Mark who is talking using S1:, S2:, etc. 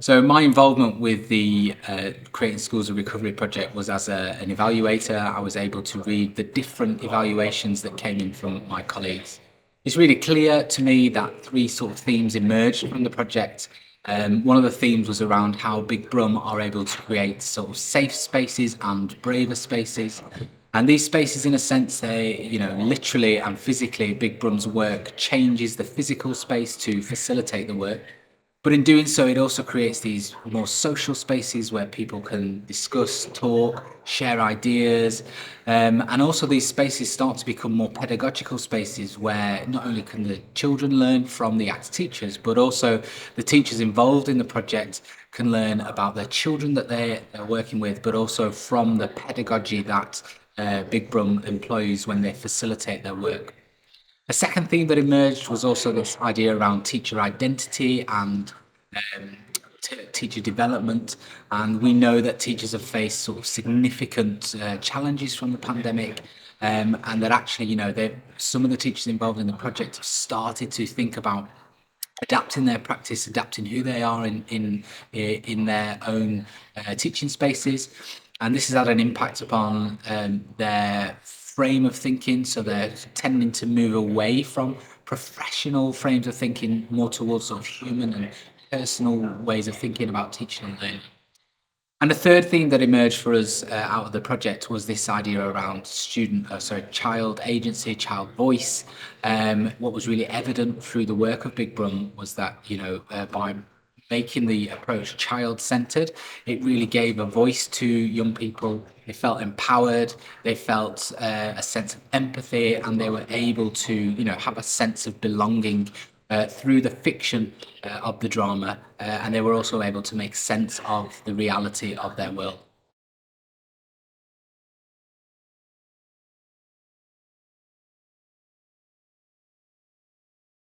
S1: So my involvement with the Creating Schools of Recovery project was as an evaluator. I was able to read the different evaluations that came in from my colleagues. It's really clear to me that three sort of themes emerged from the project. One of the themes was around how Big Brum are able to create sort of safe spaces and braver spaces. And these spaces, in a sense, literally and physically, Big Brum's work changes the physical space to facilitate the work. But in doing so, it also creates these more social spaces where people can discuss, talk, share ideas. And also, these spaces start to become more pedagogical spaces where not only can the children learn from the ACT teachers, but also the teachers involved in the project can learn about their children that they're working with, but also from the pedagogy that Big Brum employs when they facilitate their work. A second theme that emerged was also this idea around teacher identity and um, teacher development. And we know that teachers have faced sort of significant challenges from the pandemic. And that actually, some of the teachers involved in the project have started to think about adapting their practice, adapting who they are in their own teaching spaces, and this has had an impact upon their frame of thinking. So they're tending to move away from professional frames of thinking more towards sort of human and personal ways of thinking about teaching and learning. And the third theme that emerged for us out of the project was this idea around child agency, child voice. What was really evident through the work of Big Brum was that, by making the approach child-centered, it really gave a voice to young people. They felt empowered, they felt a sense of empathy, and they were able to, have a sense of belonging through the fiction of the drama, and they were also able to make sense of the reality of their world.